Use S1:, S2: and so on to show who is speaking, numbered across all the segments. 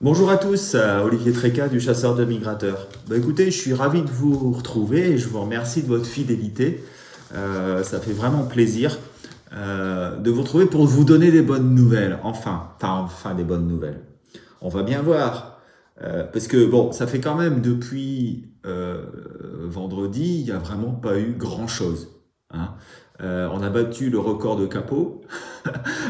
S1: Bonjour à tous, Olivier Tréca du Chasseur de Migrateurs. Écoutez, je suis ravi de vous retrouver et je vous remercie de votre fidélité. Ça fait vraiment plaisir de vous retrouver pour vous donner des bonnes nouvelles. Enfin des bonnes nouvelles. On va bien voir. Parce que bon, ça fait quand même depuis vendredi, il n'y a vraiment pas eu grand-chose, hein. On a battu le record de capot.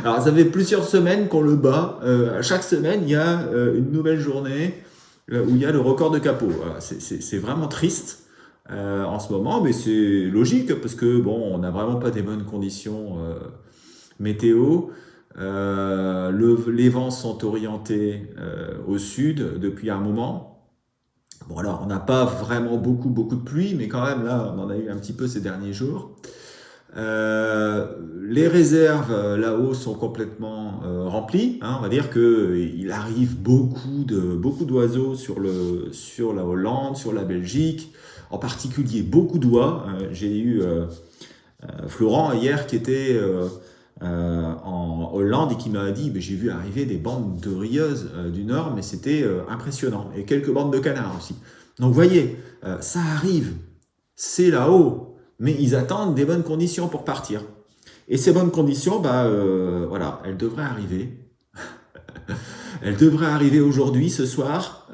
S1: Alors, ça fait plusieurs semaines qu'on le bat. Chaque semaine, il y a une nouvelle journée où il y a le record de capot. Voilà, c'est vraiment triste en ce moment, mais c'est logique parce que bon, on n'a vraiment pas des bonnes conditions météo. Les vents sont orientés au sud depuis un moment. Bon, alors, on n'a pas vraiment beaucoup de pluie, mais quand même, là, on en a eu un petit peu ces derniers jours. Les réserves là-haut sont complètement remplies, hein. On va dire que il arrive beaucoup d'oiseaux sur la Hollande, sur la Belgique, en particulier beaucoup d'oies. J'ai eu Florent hier qui était en Hollande et qui m'a dit j'ai vu arriver des bandes de rieuses du nord, mais c'était impressionnant, et quelques bandes de canards aussi. Donc vous voyez, ça arrive, c'est là-haut, mais ils attendent des bonnes conditions pour partir. Et ces bonnes conditions, voilà, elles devraient arriver. Elles devraient arriver aujourd'hui, ce soir,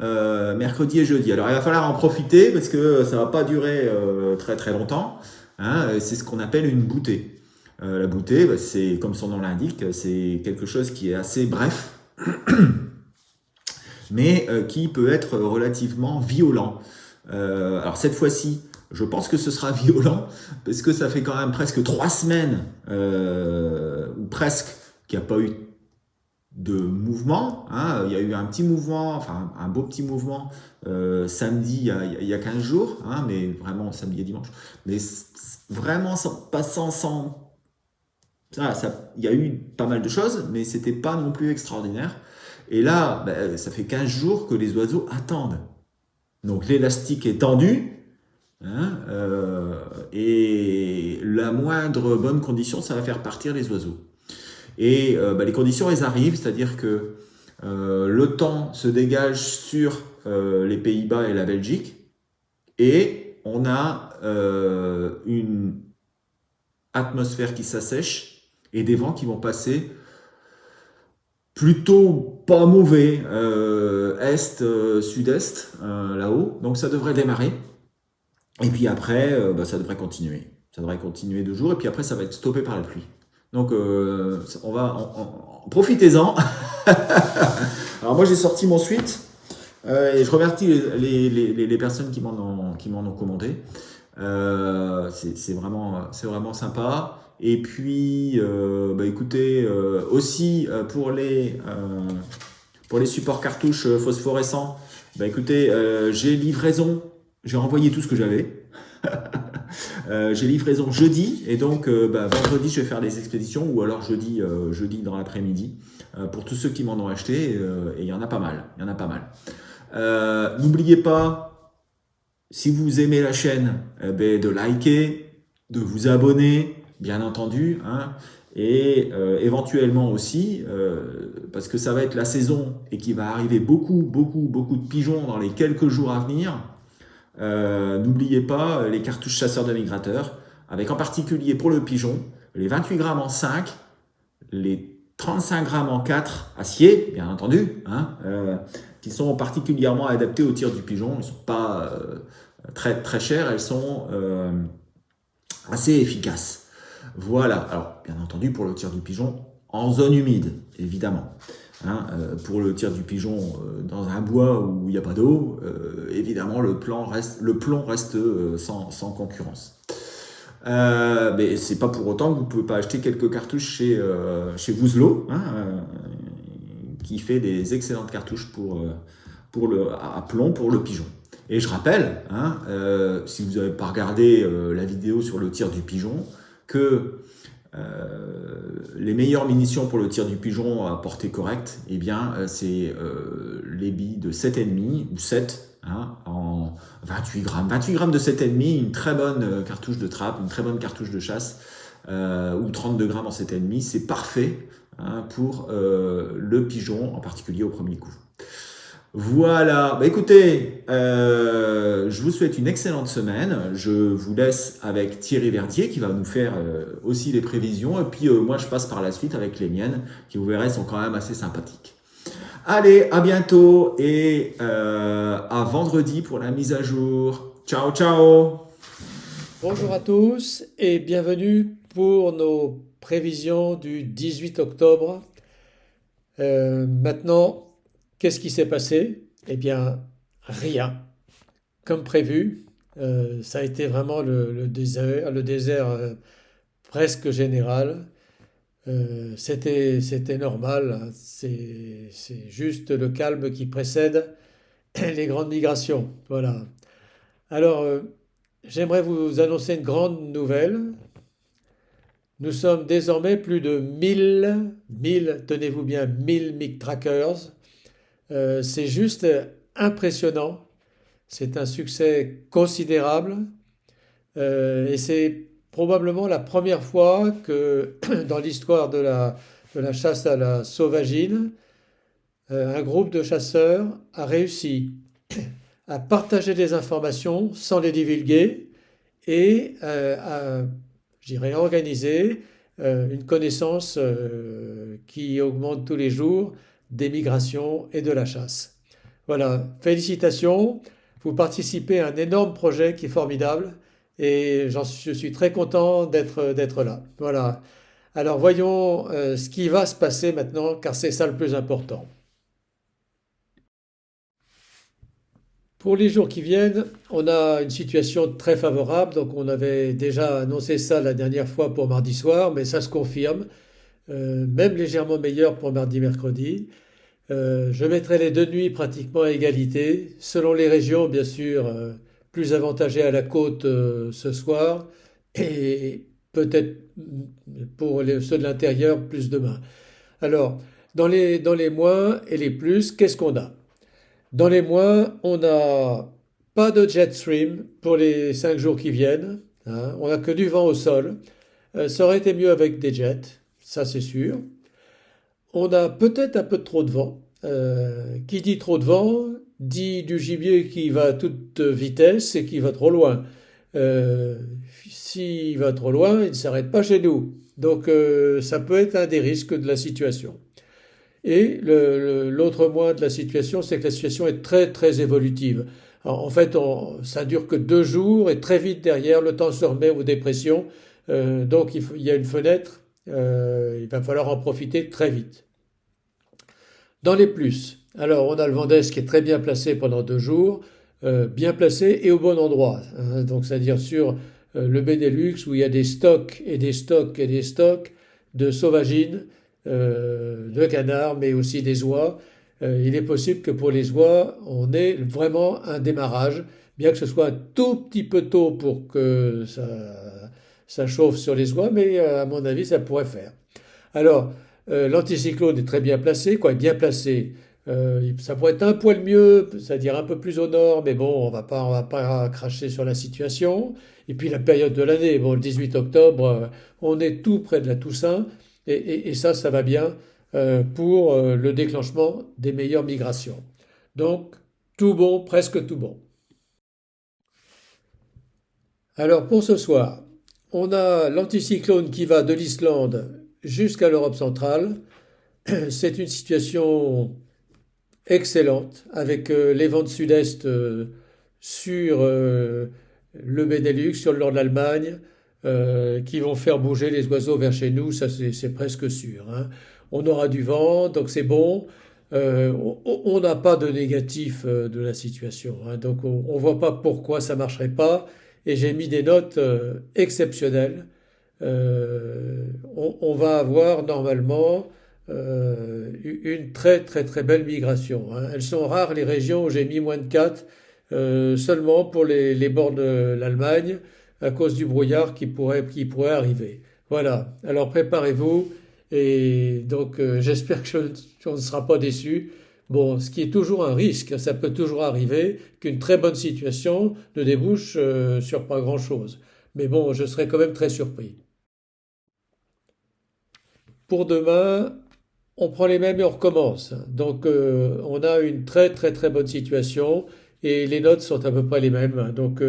S1: mercredi et jeudi. Alors il va falloir en profiter parce que ça va pas durer très longtemps, hein. C'est ce qu'on appelle une bouttée. La bouttée, c'est comme son nom l'indique, c'est quelque chose qui est assez bref, mais qui peut être relativement violent. Alors cette fois-ci, je pense que ce sera violent, parce que ça fait quand même presque 3 semaines, ou presque, qu'il n'y a pas eu de mouvement, hein. Il y a eu un petit mouvement, enfin un beau petit mouvement samedi, il y a 15 jours, hein, mais vraiment samedi et dimanche. Mais vraiment, passant sans... il y a eu pas mal de choses, mais c'était pas non plus extraordinaire. Et là, ça fait 15 jours que les oiseaux attendent. Donc l'élastique est tendu, hein, et la moindre bonne condition, ça va faire partir les oiseaux. Et les conditions, elles arrivent, c'est-à-dire que le temps se dégage sur les Pays-Bas et la Belgique, et on a une atmosphère qui s'assèche et des vents qui vont passer plutôt pas mauvais, est, sud-est, là-haut. Donc ça devrait démarrer. Et puis après, ça devrait continuer. Ça devrait continuer 2 jours, et puis après, ça va être stoppé par la pluie. Donc, profitez-en. Alors moi, j'ai sorti mon suite, et je remercie les personnes qui m'en ont commandé. C'est vraiment sympa. Et puis, écoutez, aussi pour les supports cartouches phosphorescents, écoutez, j'ai livraison. J'ai envoyé tout ce que j'avais. J'ai livraison jeudi, et donc vendredi je vais faire les expéditions, ou alors jeudi dans l'après-midi, pour tous ceux qui m'en ont acheté, et il y en a pas mal. N'oubliez pas, si vous aimez la chaîne, de liker, de vous abonner, bien entendu, hein, et éventuellement aussi, parce que ça va être la saison et qu'il va arriver beaucoup de pigeons dans les quelques jours à venir. N'oubliez pas les cartouches chasseurs de migrateurs, avec en particulier pour le pigeon, les 28 grammes en 5, les 35 grammes en 4 acier, bien entendu, hein, qui sont particulièrement adaptés au tir du pigeon. Elles ne sont pas très chères, elles sont assez efficaces. Voilà, alors bien entendu pour le tir du pigeon en zone humide, évidemment. Hein, pour le tir du pigeon dans un bois où il n'y a pas d'eau, évidemment le plomb reste sans concurrence. Mais c'est pas pour autant que vous ne pouvez pas acheter quelques cartouches chez Vouzelot, hein, qui fait des excellentes cartouches à plomb pour le pigeon. Et je rappelle, hein, si vous n'avez pas regardé la vidéo sur le tir du pigeon, que les meilleures munitions pour le tir du pigeon à portée correcte, c'est les billes de 7,5 ou 7, hein, en 28 grammes. 28 grammes de 7,5, une très bonne cartouche de trappe, une très bonne cartouche de chasse, ou 32 grammes en 7,5, c'est parfait, hein, pour le pigeon, en particulier au premier coup. Voilà, bah écoutez, je vous souhaite une excellente semaine. Je vous laisse avec Thierry Verdier qui va nous faire aussi les prévisions. Et puis moi, je passe par la suite avec les miennes qui, vous verrez, sont quand même assez sympathiques. Allez, à bientôt et à vendredi pour la mise à jour. Ciao, ciao!
S2: Bonjour à tous et bienvenue pour nos prévisions du 18 octobre. Maintenant, qu'est-ce qui s'est passé? Eh bien, rien. Comme prévu, ça a été vraiment le désert presque général. C'était normal, hein. C'est juste le calme qui précède les grandes migrations. Voilà. Alors, j'aimerais vous annoncer une grande nouvelle. Nous sommes désormais plus de 1000, tenez-vous bien, 1000 mic trackers. C'est juste impressionnant. C'est un succès considérable. Et c'est probablement la première fois que dans l'histoire de la chasse à la sauvagine, un groupe de chasseurs a réussi à partager des informations sans les divulguer et à, je dirais, organiser une connaissance qui augmente tous les jours des migrations et de la chasse. Voilà, félicitations, vous participez à un énorme projet qui est formidable et je suis très content d'être là. Voilà, alors voyons ce qui va se passer maintenant car c'est ça le plus important. Pour les jours qui viennent, on a une situation très favorable. Donc, on avait déjà annoncé ça la dernière fois pour mardi soir, mais ça se confirme, même légèrement meilleur pour mardi-mercredi. Je mettrai les deux nuits pratiquement à égalité, selon les régions, bien sûr, plus avantagées à la côte ce soir, et peut-être pour ceux de l'intérieur, plus demain. Alors, dans les moins et les plus, qu'est-ce qu'on a? Dans les mois, on n'a pas de jet stream pour les 5 jours qui viennent, hein. On n'a que du vent au sol. Ça aurait été mieux avec des jets, ça c'est sûr. On a peut-être un peu trop de vent. Qui dit trop de vent dit du gibier qui va à toute vitesse et qui va trop loin. Euh, S'il va trop loin, il ne s'arrête pas chez nous. Donc ça peut être un des risques de la situation. Et l'autre mois de la situation, c'est que la situation est très très évolutive. Alors, en fait, ça dure que 2 jours et très vite derrière, le temps se remet aux dépressions. Donc il y a une fenêtre, il va falloir en profiter très vite. Dans les plus, alors on a le Vent d'Est qui est très bien placé pendant 2 jours, bien placé et au bon endroit, hein. Donc c'est-à-dire sur le Benelux où il y a des stocks et des stocks et des stocks de sauvagines, de canards, mais aussi des oies. Il est possible que pour les oies, on ait vraiment un démarrage, bien que ce soit un tout petit peu tôt pour que ça chauffe sur les oies, mais à mon avis, ça pourrait faire. Alors, l'anticyclone est très bien placé, quoi, est bien placé. Ça pourrait être un poil mieux, c'est-à-dire un peu plus au nord, mais bon, on va pas cracher sur la situation. Et puis la période de l'année, bon, le 18 octobre, on est tout près de la Toussaint, et ça va bien pour le déclenchement des meilleures migrations. Donc, tout bon, presque tout bon. Alors pour ce soir, on a l'anticyclone qui va de l'Islande jusqu'à l'Europe centrale. C'est une situation excellente avec les vents de sud-est sur le Benelux, sur le nord de l'Allemagne, qui vont faire bouger les oiseaux vers chez nous, ça c'est presque sûr, hein. On aura du vent, donc c'est bon. On n'a pas de négatif de la situation, hein. Donc on ne voit pas pourquoi ça ne marcherait pas. Et j'ai mis des notes exceptionnelles. On va avoir normalement une très très très belle migration, hein. Elles sont rares les régions où j'ai mis moins de 4, seulement pour les bords de l'Allemagne, à cause du brouillard qui pourrait arriver. Voilà, alors préparez-vous, et donc j'espère que on ne sera pas déçu. Bon, ce qui est toujours un risque, ça peut toujours arriver qu'une très bonne situation ne débouche sur pas grand-chose. Mais bon, je serais quand même très surpris. Pour demain, on prend les mêmes et on recommence. Donc, on a une très très très bonne situation et les notes sont à peu près les mêmes. Donc,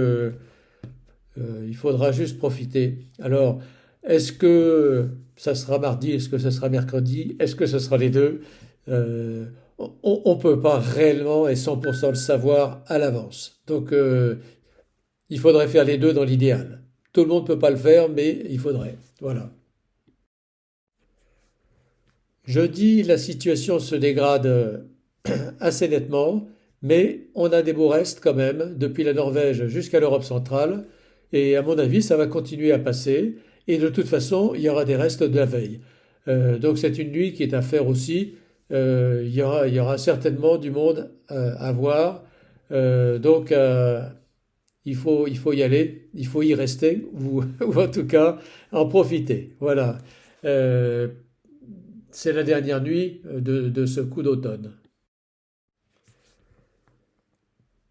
S2: il faudra juste profiter. Alors, est-ce que ça sera mardi? Est-ce que ça sera mercredi? Est-ce que ce sera les deux? Euh, on ne peut pas réellement et 100% le savoir à l'avance. Donc, il faudrait faire les deux dans l'idéal. Tout le monde ne peut pas le faire, mais il faudrait. Voilà. Jeudi, la situation se dégrade assez nettement, mais on a des beaux restes quand même, depuis la Norvège jusqu'à l'Europe centrale, et à mon avis, ça va continuer à passer, et de toute façon, il y aura des restes de la veille. Donc c'est une nuit qui est à faire aussi. Il y aura certainement du monde à voir. Donc il faut y aller, il faut y rester, ou, ou en tout cas en profiter. Voilà. Euh, c'est la dernière nuit de ce coup d'automne.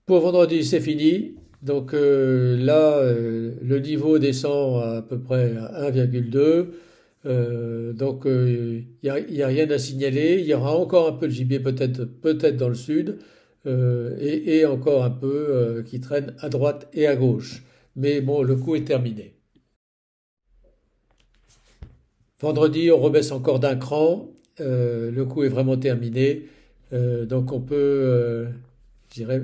S2: Pour vendredi, c'est fini. Donc là, le niveau descend à peu près à 1,2. Donc il y a rien à signaler. Il y aura encore un peu de gibier peut-être dans le sud et encore un peu qui traîne à droite et à gauche. Mais bon, le coup est terminé. Vendredi, on rebaisse encore d'un cran. Le coup est vraiment terminé. Donc on peut, je dirais,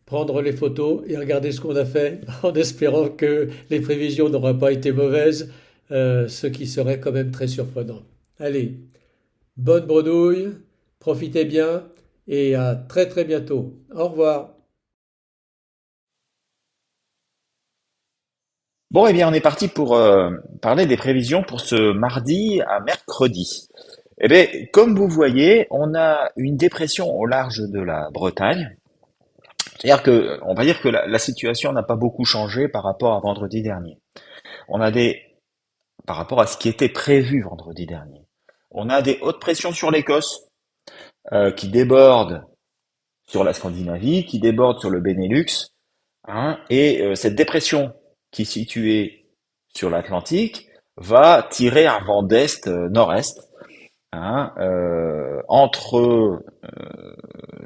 S2: prendre les photos et regarder ce qu'on a fait en espérant que les prévisions n'auraient pas été mauvaises, ce qui serait quand même très surprenant. Allez, bonne bredouille, profitez bien et à très très bientôt. Au revoir.
S3: Bon, eh bien, on est parti pour parler des prévisions pour ce mardi à mercredi. Eh bien, comme vous voyez, on a une dépression au large de la Bretagne. C'est-à-dire que, on va dire que la situation n'a pas beaucoup changé par rapport à vendredi dernier. On a par rapport à ce qui était prévu vendredi dernier. On a des hautes pressions sur l'Écosse, qui débordent sur la Scandinavie, qui débordent sur le Benelux, hein, et cette dépression qui est située sur l'Atlantique va tirer un vent d'est nord-est, hein, entre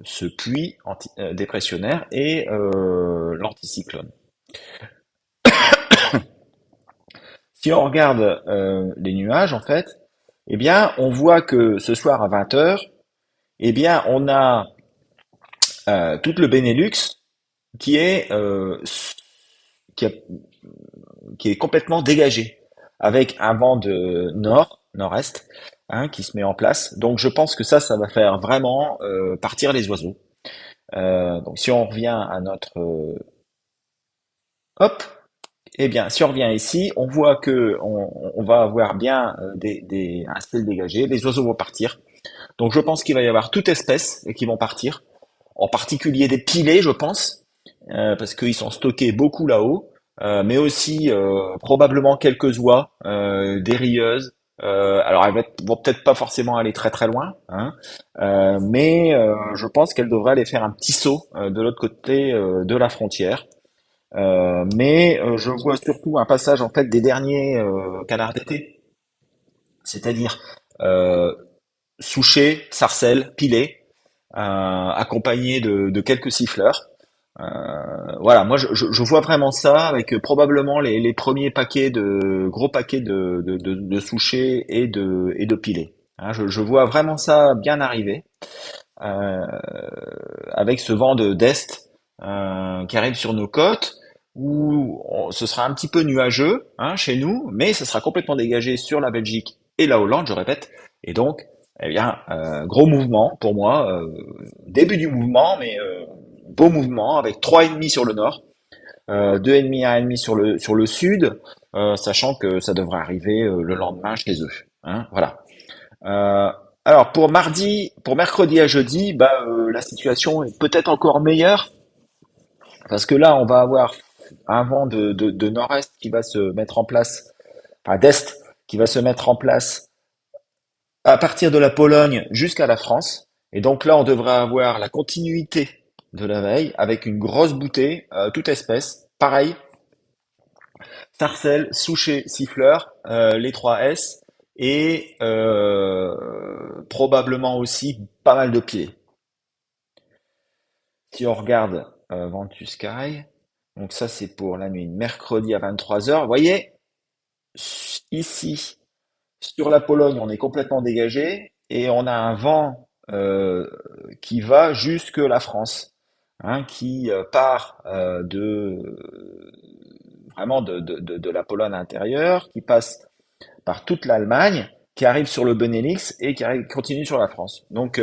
S3: ce puits dépressionnaire et l'anticyclone. Si on regarde les nuages, en fait, eh bien, on voit que ce soir à 20 heures, eh bien, on a tout le Benelux qui est qui, a- qui est complètement dégagé, avec un vent de nord-est, hein, qui se met en place. Donc, je pense que ça va faire vraiment partir les oiseaux. Donc, si on revient à notre hop, eh bien, si on revient ici, on voit que on va avoir bien un ciel dégagé. Les oiseaux vont partir. Donc, je pense qu'il va y avoir toute espèce qui vont partir. En particulier des pilets, je pense, parce qu'ils sont stockés beaucoup là-haut, mais aussi probablement quelques oies, des rieuses. Alors vont peut-être pas forcément aller très très loin, hein, mais je pense qu'elles devraient aller faire un petit saut de l'autre côté de la frontière. Mais je vois surtout un passage en fait des derniers canards d'été, c'est-à-dire euh, souchés, sarcelles, pilets, accompagné de quelques siffleurs. Voilà, moi je vois vraiment ça avec probablement les premiers paquets de gros paquets de souchés et de pilés. Hein, je vois vraiment ça bien arriver euh, avec ce vent de d'est qui arrive sur nos côtes où ce sera un petit peu nuageux, hein, chez nous, mais ce sera complètement dégagé sur la Belgique et la Hollande, je répète. Et donc, eh bien, gros mouvement pour moi, début du mouvement, mais beau mouvement avec 3,5 sur le nord, 2,5, 1,5 sur le sud, sachant que ça devrait arriver le lendemain chez eux. Hein, voilà. Euh, alors pour mercredi à jeudi, la situation est peut-être encore meilleure parce que là on va avoir un vent de nord-est qui va se mettre en place, enfin d'est qui va se mettre en place à partir de la Pologne jusqu'à la France. Et donc là on devrait avoir la continuité de la veille avec une grosse bouteille, toute espèce, pareil, sarcelle, souchet, siffleur, les 3 S et probablement aussi pas mal de pieds. Si on regarde Ventus Sky, donc ça c'est pour la nuit, mercredi à 23 heures. Vous voyez, ici, sur la Pologne, on est complètement dégagé et on a un vent qui va jusque la France, hein, qui part vraiment de la Pologne intérieure, qui passe par toute l'Allemagne, qui arrive sur le Benelux et continue sur la France. Donc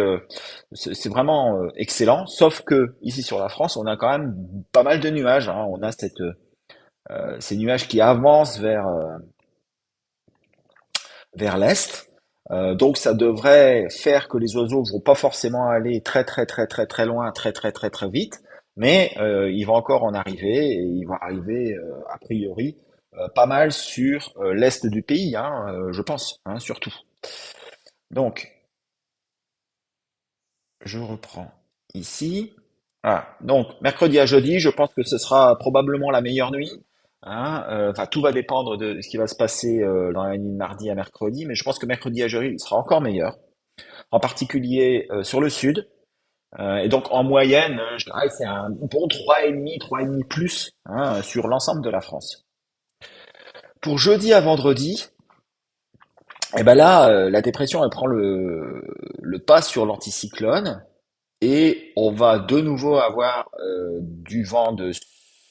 S3: c'est vraiment excellent, sauf que ici sur la France, on a quand même pas mal de nuages, hein. On a ces nuages qui avancent vers l'est. Donc ça devrait faire que les oiseaux vont pas forcément aller très très très très très loin, très très très très vite, mais ils vont encore en arriver et ils vont arriver a priori pas mal sur l'est du pays, hein, je pense, hein, surtout. Donc je reprends ici. Ah, donc mercredi à jeudi, je pense que ce sera probablement la meilleure nuit. Hein, enfin, tout va dépendre de ce qui va se passer dans la nuit de mardi à mercredi, mais je pense que mercredi à jeudi il sera encore meilleur, en particulier sur le sud. Et donc en moyenne, je dirais que c'est un bon 3,5 plus, hein, sur l'ensemble de la France. Pour jeudi à vendredi, et ben là, la dépression elle prend le pas sur l'anticyclone et on va de nouveau avoir du vent de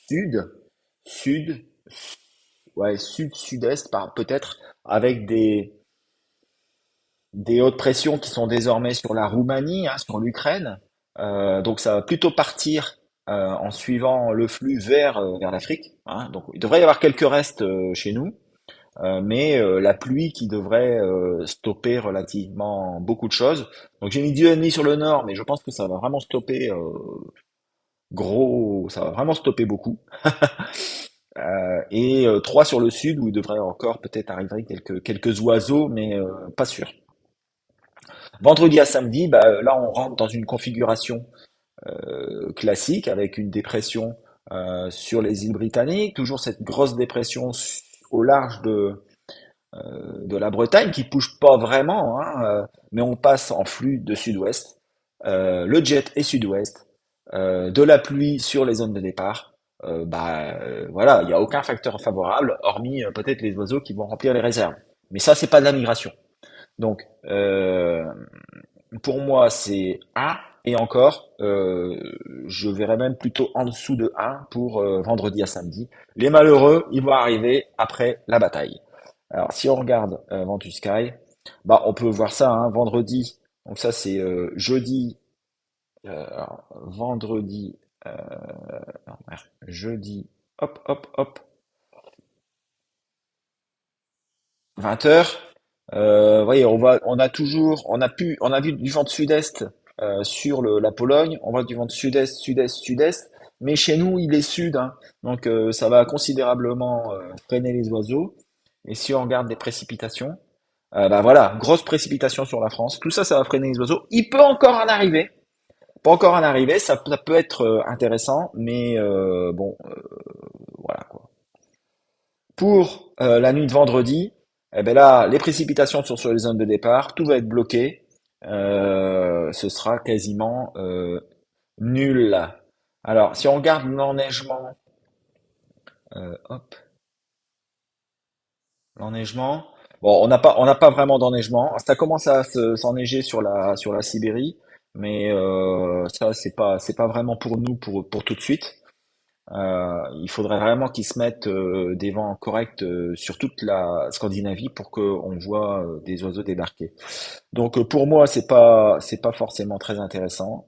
S3: sud, sud, ouais, sud-sud-est peut-être, avec des hautes pressions qui sont désormais sur la Roumanie, hein, sur l'Ukraine. Donc ça va plutôt partir en suivant le flux vers l'Afrique, hein. Donc il devrait y avoir quelques restes chez nous, mais la pluie qui devrait stopper relativement beaucoup de choses. Donc j'ai mis 2,5 sur le nord, mais je pense que ça va vraiment stopper gros, ça va vraiment stopper beaucoup. Et 3 sur le sud où il devrait encore peut-être arriver quelques oiseaux, mais pas sûr. Vendredi à samedi, bah, là on rentre dans une configuration classique avec une dépression sur les îles britanniques, toujours cette grosse dépression au large de la Bretagne qui bouge pas vraiment, hein, mais on passe en flux de sud-ouest. Le jet est sud-ouest, de la pluie sur les zones de départ. Voilà, il n'y a aucun facteur favorable, hormis peut-être les oiseaux qui vont remplir les réserves. Mais ça, c'est pas de la migration. Donc, pour moi, c'est A, et encore, je verrais même plutôt en dessous de 1 pour vendredi à samedi. Les malheureux, ils vont arriver après la bataille. Alors, si on regarde Ventus Sky, bah, on peut voir ça, hein, vendredi. Donc ça, c'est jeudi, alors, vendredi, non, merde, jeudi, hop, hop, hop, 20 heures. Voyez, on a vu du vent de sud-est sur la Pologne. On voit du vent de sud-est, sud-est, sud-est. Mais chez nous, il est sud, hein. Donc ça va considérablement freiner les oiseaux. Et si on regarde des précipitations, bah voilà, grosse précipitation sur la France. Tout ça, ça va freiner les oiseaux. Il peut encore en arriver. Pas encore en arriver. Ça peut être intéressant, mais bon, voilà quoi. Pour la nuit de vendredi, eh ben là, les précipitations sont sur les zones de départ, tout va être bloqué. Ce sera quasiment nul. Alors, si on regarde l'enneigement, hop, l'enneigement. Bon, on n'a pas vraiment d'enneigement. Ça commence à s'enneiger sur la Sibérie, mais ça, c'est pas vraiment pour nous pour tout de suite. Il faudrait vraiment qu'ils se mettent des vents corrects sur toute la Scandinavie pour qu'on voit des oiseaux débarquer. Donc pour moi c'est pas forcément très intéressant.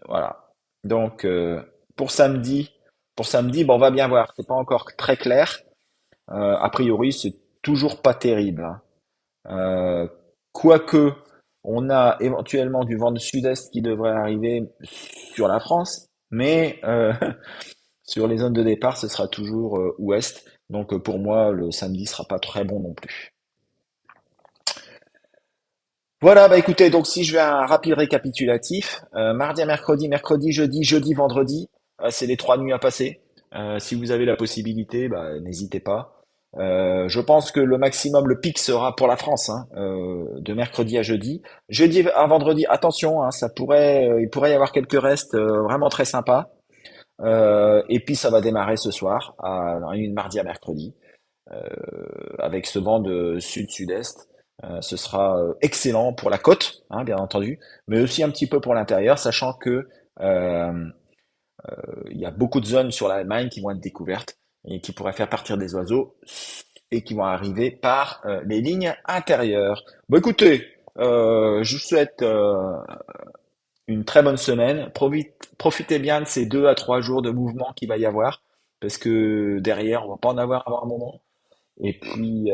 S3: Voilà. Donc pour samedi, bon, on va bien voir. C'est pas encore très clair. A priori c'est toujours pas terrible, hein. Euh, Quoique on a éventuellement du vent de sud-est qui devrait arriver sur la France, mais sur les zones de départ, ce sera toujours ouest. Donc pour moi, le samedi sera pas très bon non plus. Voilà, bah écoutez, donc si je fais un rapide récapitulatif, mardi à mercredi, mercredi, jeudi, jeudi, vendredi, c'est les 3 nuits à passer. Si vous avez la possibilité, bah, n'hésitez pas. Je pense que le maximum, le pic sera pour la France, hein, de mercredi à jeudi. Jeudi à vendredi, attention, hein, il pourrait y avoir quelques restes vraiment très sympas. Et puis ça va démarrer ce soir, à une mardi à mercredi, avec ce vent de sud-sud-est. Ce sera excellent pour la côte, hein, bien entendu, mais aussi un petit peu pour l'intérieur, sachant que euh, il y a beaucoup de zones sur l'Allemagne qui vont être découvertes et qui pourraient faire partir des oiseaux et qui vont arriver par les lignes intérieures. Bon, écoutez, je vous souhaite une très bonne semaine. Profitez bien de ces 2 à 3 jours de mouvement qu'il va y avoir, parce que derrière, on va pas en avoir avant un moment. Et puis,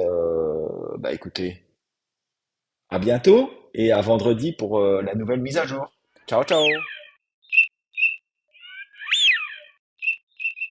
S3: bah écoutez, à bientôt et à vendredi pour la nouvelle mise à jour. Ciao, ciao!